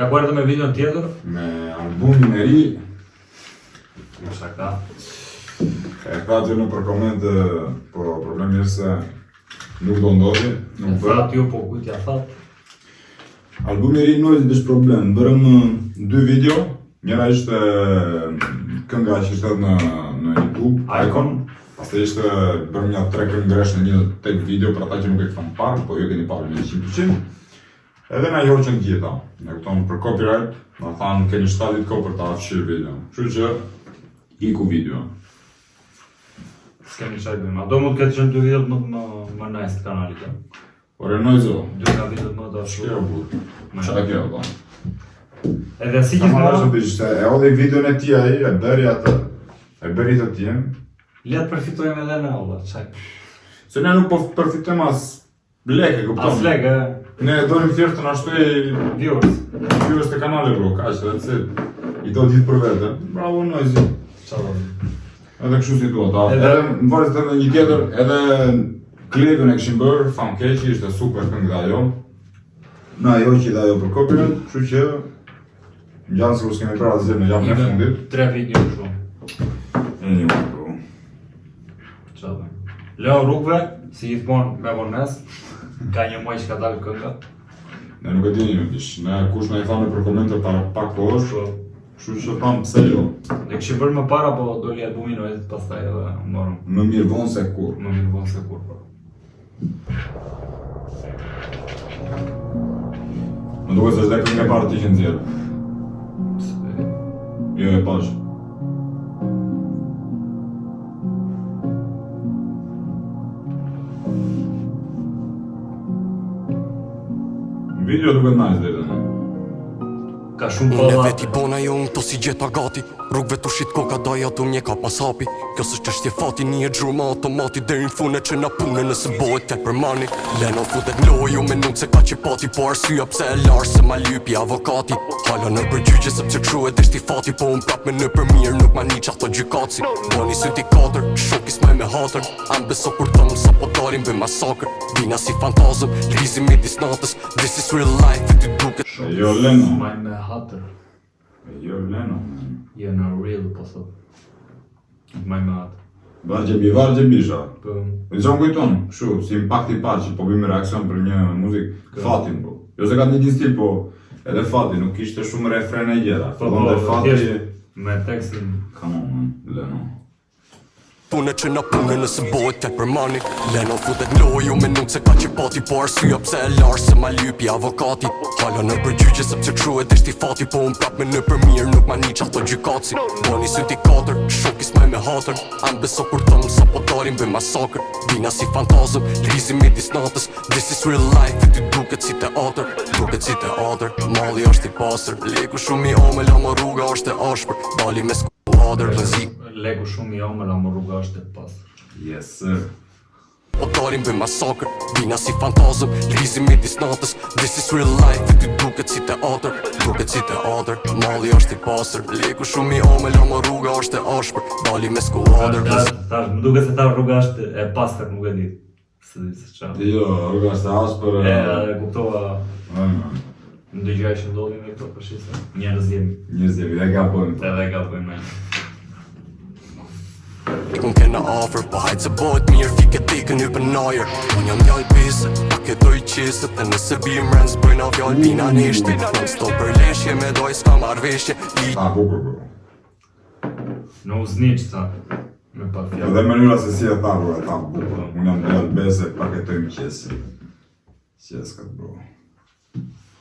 Ja ku erdhe me videon tjetër? Me albumin e ri. Më shaka. E tha që në për komente, po problemi është se nuk do ndodhi. E thatë ju, po kujt ja thatë? Albumi i ri nuk është problem. Bërëm 2 video. Njëra ishte kënga që ishte në YouTube, Icon. Pastaj ishte bërëm një 3 këngësh në një tek video për ata që nuk e kanë parë, po ju keni parë në 100%. Edhe na hoqën gjitha. Ne kupton për copyright, na thanë keni 7 ditë kohë për ta fshirë videon. Kështu që iku video. S'kemi çaj bëjmë. A do mund të ketë qenë 2 videot më nice të kanalit. Ore noizo. 2 nga videot më të Shkjo burr. Çfarë kjo do? Edhe si gjithmonë e hodhi videon e tij ai, e bëri atë. E bëri të tij. Le të përfitojmë edhe ne valla, çaj. Se ne nuk po përfitojmë as leke, kupton? As leke. Ne dorim thjesht të na shtoj viewers të kanalit bro, kaq se i do ditë për vete. Bravo noizi. Çfarë? Edhe kështu situata. Edhe më varet edhe një tjetër, edhe klipin e kishim bërë, fam keqi, ishte super këngë ajo. Na ajo që ajo për copyright, kështu që ngjanë se s'kemi parë asgjë në javën e fundit. 3 video shumë. E një bro. Çfarë? Leo rrugëve, si gjithmonë me vones. Ka një muaj që ka dalë kënga. Ne nuk e dini më dish, ne kush na i thanë për komente para pak kohësh, kështu që tham pse jo. Ne kishim bërë më para, po doli albumi në vetë pastaj edhe morëm. Më mirë vonë se kur. Më mirë vonë se kur. Më duket se është kënga e parë ti që nxjerr. Jo e pash. Video duket nice deri tani. Ka shumë Unë e palla. veti bona jo unë to si gjeta gati. Rrugve të shit koka daja du mje ka pasapi. Kjo së qështje fati një e gjurma automati. Deri në fune që na pune nëse bëhet tek për mani. Leno futet loj ju me nuk se ka që pati. Po arsyeja pse e larë se ma lypi avokati. Hala në përgjygje sepse këshu e deshti fati. Po unë prap me në për mirë nuk ma një qato gjykaci. Boni syti 4, shokis me me hatër. Anë beso kur tëmë sa po darim bë masakër. Bina si fantazëm, lrizim midis natës. This is real life, e ty duket. Jo Leno. Maj me hatër. Jo Leno. Je në real, po thot. Maj me hatër. Vargje bisha. Po. E zonë kujton, kështu, si impakt i parë që po bëjmë reakcion për një muzikë, fatin po. Jo se ka një stil, po edhe fati, nuk ishte shumë refrene gjera. Po, fati me tekstin. Come on, man, Leno. Pune që na pune nëse bëhet tek për mani. Leno futet loju me nuk se ka që pati. Po arsyeja pse e larë se ma lypi avokati. Hala në përgjygje sepse këshu e deshti fati. Po unë prap me në për mirë nuk ma një qato gjykaci. Boni syti 4, shokis me me hatër. Anë beso kur tëmë sa po darim bë masakër. Bina si fantazëm, lrizim midis natës. This is real life, e ty duket si teatër. Duket si teatër, malli është i pasër. Leku shumë i omel, ama rruga është e ashpër. Dali me skuadër, rëzik. Leku shumë i omël, ama rruga është e pasër. Yes, sir. Po darim bë masakër, bina si fantazëm, lrizim midis natës. This is real life, e ty duket si teatër. Duket si teatër, malli është i pasër. Leku shumë i omel, ama rruga është e ashpër. Dali me skuadër. Më duket se ta rruga është e pasër, nuk e di. Se çfarë. Jo, rruga është e ashpër. E kuptova. Më dëgjoj që ndodhin me këto përshisa. Njerëz jemi. Dhe gabojmë. Edhe gabojmë. Kun kena offer, po hajtë se bëhet mirë, fike tikën një për najer. Unë jam njallë pise, pa këtoj qisët. E nëse bim rëndës bëjna fjallë pina nishti. Në sto për leshje, me doj s'ka marveshje. Ta bukur, bro. Në uzniq, ta. Me pa fjallë. Edhe mënyra se si e ta, bro, e ta bukur. Unë jam njallë bese, pa këtoj qesi. Qeskat, bro.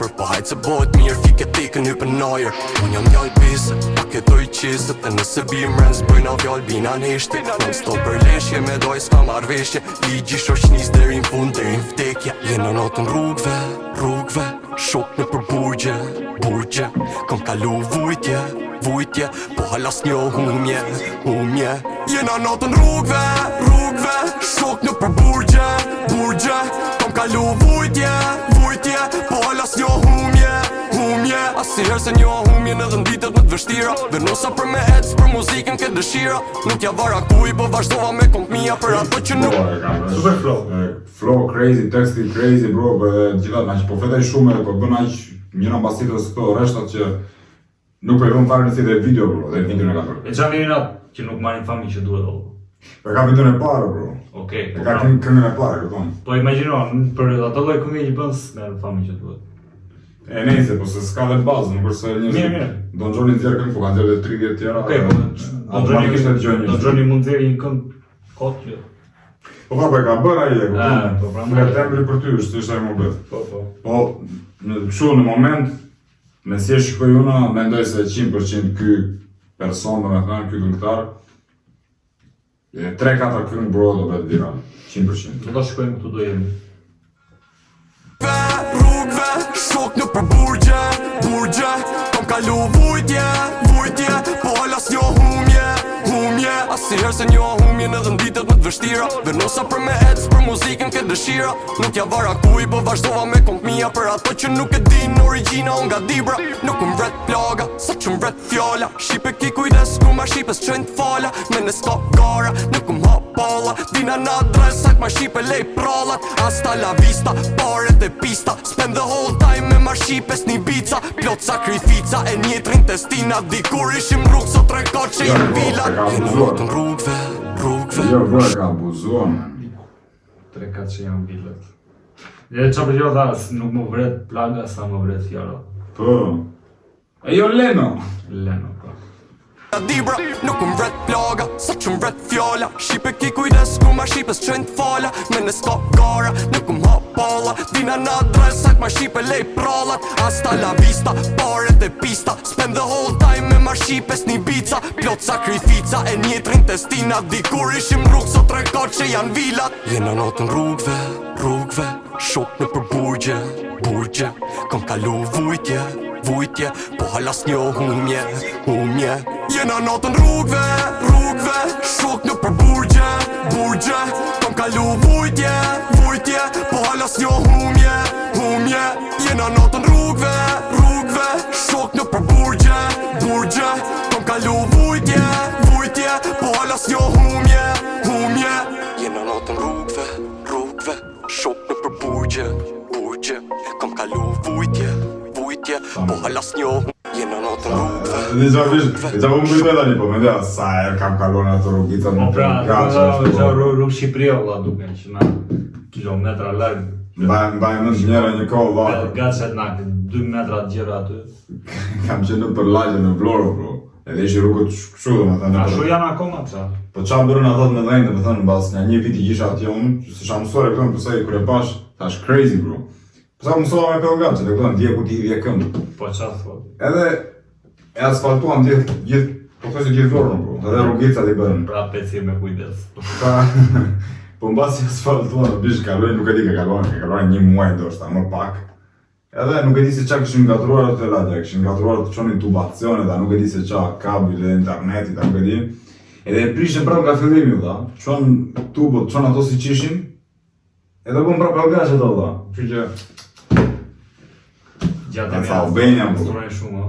Po hajtë se bëhet mirë, fike tikën një për najer. Unë jam njallë pise, pa këtoj qisët. E nëse bim rëndës bëjna fjallë bina nishti. Në sto për leshje, me doj s'ka marveshje. Ligji shoqnis deri në fund, deri në vdekja. Jena natën rrugve, shok në për burgje. Kom kalu vujtje, po halas një humje. Jena natën rrugve, shok në për burgje. Kom kalu vujtje, po halas një humje. Asnjëherë se një humje edhe në ditët më të vështira. Venosa për me ecë, për muzikën ke dëshira. Nuk ja vara kuj, po vazhdova me komp mia. Për ato që nuk Super flow. Flow crazy, teksti crazy, bro. Gjithat, po fletaj shumë edhe, po bën aq njëra mbas tjetrës këto rreshtat që nuk po i vëmë fare në si dhe video, bro, dhe videon e ka bërë. E qa mirë atë që nuk marrin fami që duhet o? E ka videon e parë, bro. Okej. E ka këngën e parë, këton. Po imagjino, për ato lloj këngë që bën merr fami që duhet. E nejse, po se s'ka dhe bazë, nuk është se Mirë. Don Johnny nxjerr këngë, po ka nxjerrë dhe 30 tjera. Okej, po automatikisht e dëgjojnë Don Johnny mund të një këngë kot që. Po e ka bërë ai, e kupton. po, pra, Nga tembri për ty, është ai më bëhet. Po. Po, në moment, me si e shikoj una, mendoj se 100% ky person, domethënë ky këngëtar, 3-4 këngë bro do bëhet viral, 100%. Do ta shikojmë këtu do jemi. Rrugve, shok në për burgje Kom kalu vujtje, po halas njo humje Asnjëherë se njo humjen edhe n'ditet më t'vështira Venosa për me ecë, për muzikën ke dëshira Nuk ja vara kuj, po vazhdova me komp mija Për ato që nuk e din origjina unë nga dibra Nuk m'vret plaga, sa që m'vret fjalla Shqipe ki kujdes, ku ma shqipes qëjnë t'falla Me në s'ka gara, nuk m'hap palla Dina na dres, sajt ma shqipe lej prallat Hasta la vista, paret e pista Spend the whole time me ma shqipes një bica Plot sakrifica e njëtrin testina Dikur ishim rrug, sot rekord që jem vilat Në rrugve Jo, bro, e ka abuzuar, man. 3-4 që janë bilet. Dhe qa për jo tha, nuk më vret plaga sa më vret fjara. Po. E jo Leno. Leno, po. Dibra, nuk m'vret plaga, sa që m'vret fjalla Shqipe ki kujdes, ku ma shqipes qëjnë t'falla Me në s'ka gara, nuk m'hap palla Dina na dres, sajt ma shqipe lej prallat Hasta la vista, paret e pista Spend the whole time me ma shqipes një bica Plot sakrifica e njëtrin testina Dikur ishim rrug, sot rekord që janë vilat Jena natën rrugve Shok në për burgje Kom kalu vujtje Po halas njo humje Jena natën rrugve Shok në për burgje Kom kalu vujtje Po halas njo humje Jena natën rrugve Shok në për burgje Kom kalu vujtje Po halas njo humje Jena natën rrugve Shok në për burgje Kom kalu vujtje Po halas njo Jena natën rrugve Dhe qa po më kujtoj tani, po mendja sa herë kam kalon ato rrugica Po në pra, gaqë. rrugë Shqipëria valla duke që na kilometra larg. Mbaj mend njëra një kohë valla. Gaçet na 2 metra të gjera aty. Kam qenë për lagje në Vlorë, bro. Edhe ishi rrugët kështu domethënë. Ashtu janë akoma ça. Po qa bërën ato me dhejnë, domethënë mbas një viti isha atje unë, se isha mësuar e këtën pësaj kur e pash, thash crazy bro. Pësa mësova me pelgat, që të këtën dje ku ti i dje këmë. Po qa thot? Edhe e asfaltuam gjithë, po thosë gjithë Vlorën bro, edhe rrugicat i bërën. Pra peci me kujdes. Po mbas i asfaltuam, bish kaloj, nuk e di ka kaloj një muaj ndoshta, më pak. Edhe nuk e di se qa këshin ngatruar atë lagja, këshin ngatruar të qonin tubacione, da nuk e di se qa kabli dhe interneti, da nuk e di. Edhe e prishën prap nga fillimi, da, qon tubot, qon ato si qishin, edhe bëm prap pelgash ato, da, që që... Gjatë e Albania, po. Strojnë shumë,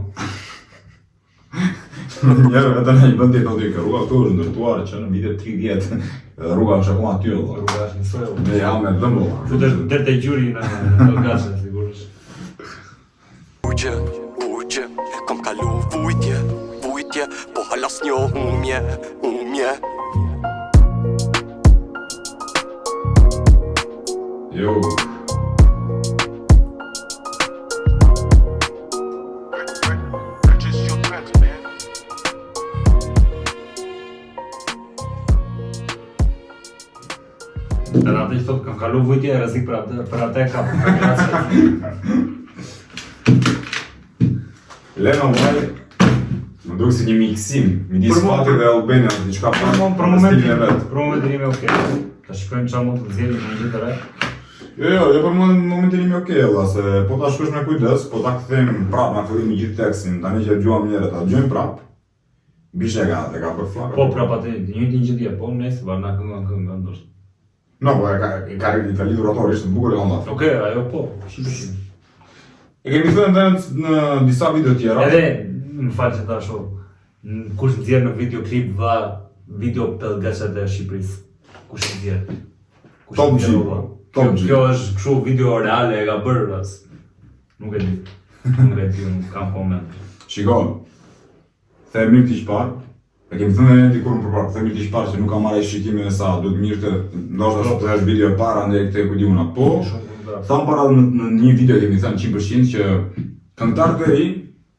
Njerë vetë në një bëndi e thotë që rruga këtu është ndërtuar që në vitet 30, edhe rruga është akoma aty, da. rruga është njësoj. Me jam e dëmbo, da. Futesh deri te gjyri në pelgashe, sigurisht. Burgje, kom kalu vujtje, po halas njo humje Jo. Edhe atë i thot kam kalu vujtje e rrezik për atë ka pelgashe. Leno vaj, më duke si një miksim, midis Fatit dhe Albania, diçka Për stilin e vetë. momentin ime okej. Ta shikojmë qa mund të nxjerrim në një të re. Jo, për momentin imi okej, valla, se po ta shkosh me kujdes, po ta kthejmë prap nga fillimi gjithë tekstin, tani që dëgjuam njerë, ta dëgjojmë prap. Bishe e ka për flaka. Po prap atë, njëjtin që dje, po nëse varna këngë ndoshta. No, po e ka lidhur ato, ishte bukur e onda. Okej, ajo po, shqipëshim. E kemi thënë në disa video tjera. Edhe, më falë që ta shoh, kush nxjerr në videoklip dha video pelgaçet e Shqipërisë. Kush nxjerr? Top G. Top G. Kjo është kështu video reale e ka bërë ras. Nuk e di. Nuk e di, nuk kam koment. Shiko, themi këti shpar, e kemi thënë edhe dikur më përpara, themi këti shpar që nuk kam marrë shikime e sa, duhet mirë të, ndoshta të është video e para, ndaj këte ku di una, po, thamë para në një video kemi thënë 100% që këngëtarë të ri,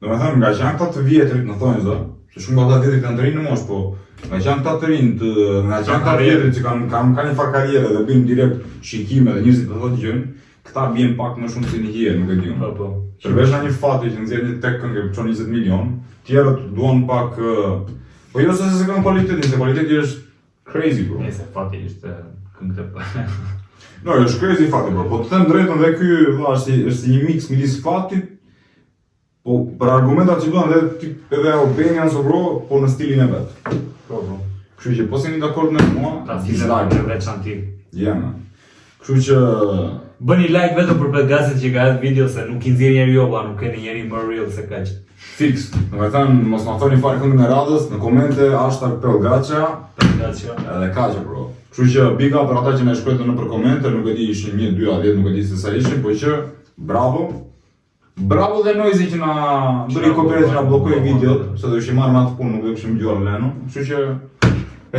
do me thënë nga që janë këta të vjetrit, në thonjë zë, që shumë nga këta vjetrit kanë të rinë në mosh, po, nga që janë këta të rinë, nga që janë këta vjetrit që kanë një farë karriere dhe bëjmë direkt shikime dhe njëzit të thotë gjënë, këta bjen pak më shumë si një hije, nuk e di unë. Po. Përveç nga një fati që nxjerr një tek këngë çon 20 milion, tjerët duan pak po jo se kanë kualitetin, se kualiteti është crazy bro. Nëse fati ishte këngë të pa. No, është crazy fati bro, po të them drejtën dhe ky valla është një mix midis fatit, po për argumentat që duan edhe opinions bro, po në stilin e vet. Po. Kështu që po jeni dakord me mua, Ta dislike në veçanti. jam. Kështu që Bëni like vetëm për Pelgacet që ka atë video se nuk I nxjerr njeri jo, nuk keni njeri më real se kaq. fix, do të thënë mos na thoni fare këngën e radhës në komente #Pelgaça. Pelgaça. Edhe kaq bro. Kështu që big up për ata që na shkruajtën nëpër komente, nuk e di ishin 1, 2, a 10, nuk e di se sa ishin, po që bravo. Bravo dhe Noizi që na bëri copyright që na bllokoi videot, se do ishim marrë me atë punë, nuk do kishim dëgjuar Leno. Kështu që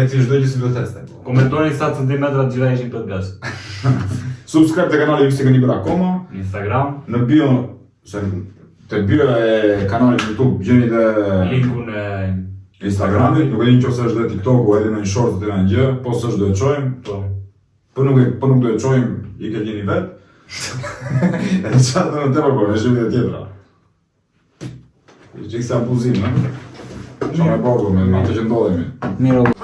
eci çdo gjë si do teste. Komentoni sa centimetra gjira ishin Pelgac. Subscribe te kanali ju se keni bërë akoma. Instagram, Në bio, se te bio e kanalit YouTube gjeni dhe linkun e Instagramit, nuk e di nëse është dhe TikToku edhe në një short të një gjë, po s'është do e çojmë. Po nuk do e çojmë, I ke gjeni vet. E çfarë do të bëj po, është video tjetra. Që kësa abuzim, ne? Shumë e bordo me ato që ndodhemi. Miro.